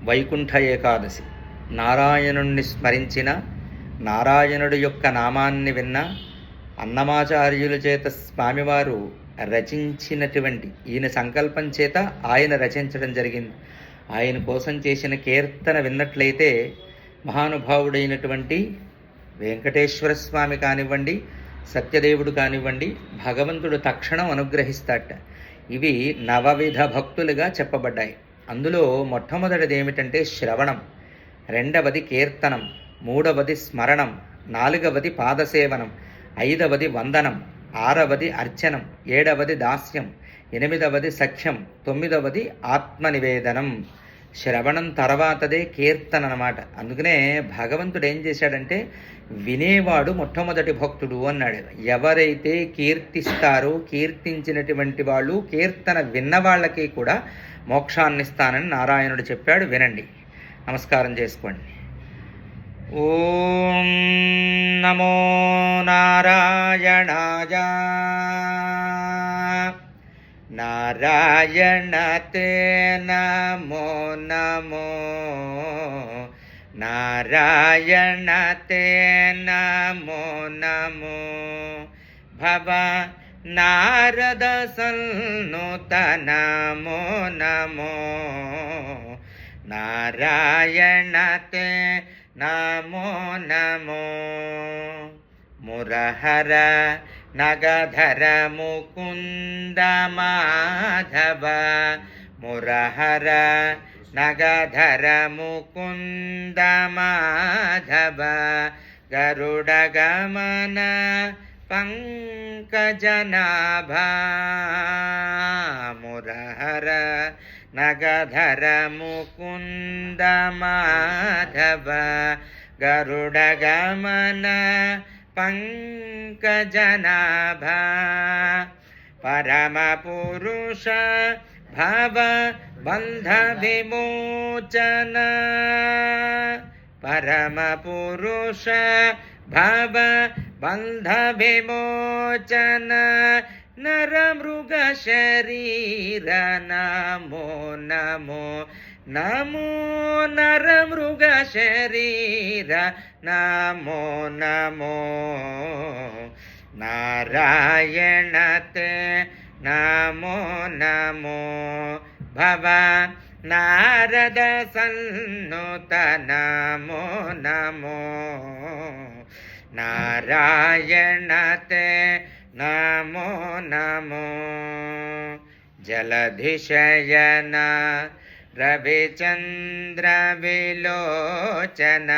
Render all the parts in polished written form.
వైకుంఠ ఏకాదశి. నారాయణుణ్ణి స్మరించిన, నారాయణుడి యొక్క నామాన్ని విన్న అన్నమాచార్యుల చేత స్వామివారు రచించినటువంటి ఈయన సంకల్పం చేత ఆయన రచించడం జరిగింది. ఆయన కోసం చేసిన కీర్తన విన్నట్లయితే మహానుభావుడైనటువంటి వెంకటేశ్వర స్వామి కానివ్వండి, సత్యదేవుడు కానివ్వండి, భగవంతుడు తక్షణం అనుగ్రహిస్తాట. ఇవి నవవిధ భక్తులుగా చెప్పబడ్డాయి. అందులో మొట్టమొదటిది ఏమిటంటే శ్రవణం, రెండవది కీర్తనం, మూడవది స్మరణం, నాలుగవది పాదసేవనం, ఐదవది వందనం, ఆరవది అర్చనం, ఏడవది దాస్యం, ఎనిమిదవది సఖ్యం, తొమ్మిదవది ఆత్మనివేదనం. శ్రవణం తర్వాతదే కీర్తన అన్నమాట. అందుకనే భగవంతుడు ఏం చేశాడంటే వినేవాడు మొట్టమొదటి భక్తుడు అన్నాడు. ఎవరైతే కీర్తిస్తారో, కీర్తించినటువంటి వాళ్ళు, కీర్తన విన్న వాళ్ళకి కూడా మోక్షాన్ని ఇస్తానని నారాయణుడు చెప్పాడు. వినండి, నమస్కారం చేసుకోండి. ఓం నమో నారాయణాయ నారాయణతే నమో నమో నారాయణతే నమో నమో భవ నారద సన్నుత నమో నమో నారాయణతే నమో నమో మురహర నగధర ముకుంద మాధవ మురహర నగధర ముకుంద మాధవ గరుడ గమన పంకజనాభ మురహర నగధర ముకుంద మాధవ గరుడ గమన పంకజనాభ పరమ పురుష భవ బంధ విమోచన పరమ పురుష భవ బంధ విమోచన నరమృగ శరీర నమో నమో నమో నరమృగ శరీర నమో నమో నారాయణతే నమో నమో భవ నారద సన్నుత నమో నమో నారాయణతే నమో నమో జలధిశయన Ravichandra విలోచన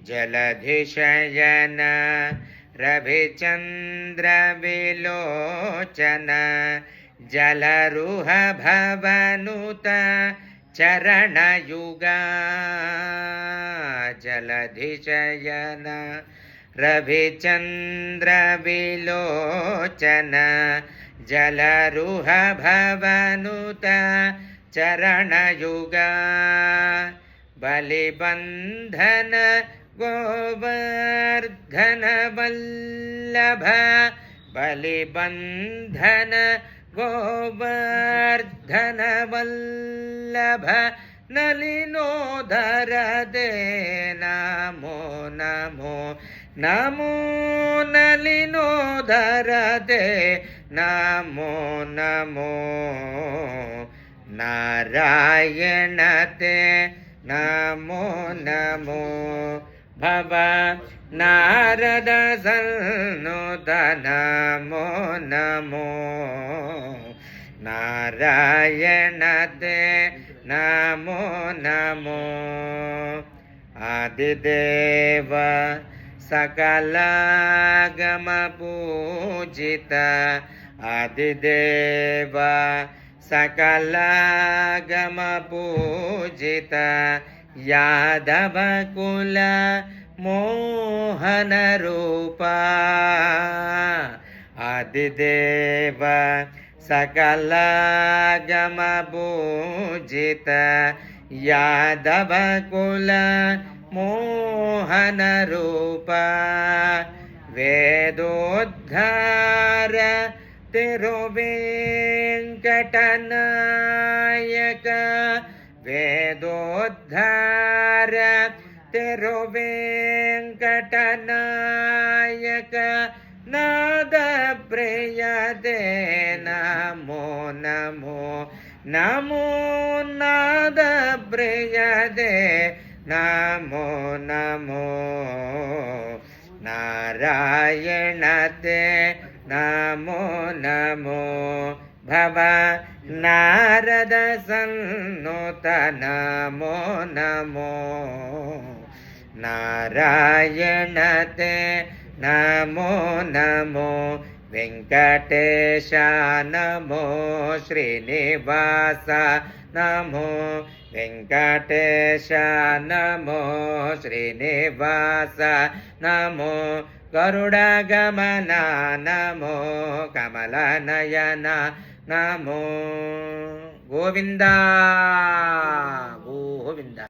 జలధిశయన Ravichandra విలోచన జలరుహ భవనుత చరణయుగ జలధిశయన Ravichandra విలోచన జలరుహ భవనుత చరణయుగ బలిబంధన Govardhana Vallabha బలిబంధన Govardhana Vallabha నలినోధర they Namo Namo Namo నలినోధర they నమో నమో నారాయణతే నమో నమో భవ నారద సన్నుత నమో నమో నారాయణతే నమో నమో ఆదిదేవ సకలాగమ పూజిత ఆదిదేవ సకలాగమ పూజిత యాదవ కుల మోహన రూప ఆదిదేవ సకలాగమ పూజిత యాదవ కుల మోహన రూప వేదోద్ధార తిరువేంకటనాయక वेदोद्धार तेरो वेंकटनायक नाद प्रिय दे नमो नमो नमो नाद प्रिय दे नमो नमो नारायण ते नमो नमो भव नारद सन्नुत नमो नमो नारायण ते नमो नमो वेंकटेश नमो श्रीनिवास नमो वेंकटेश नमो श्रीनिवास नमो गरुडगमन नमो कमलनयन नमो गोविंदा।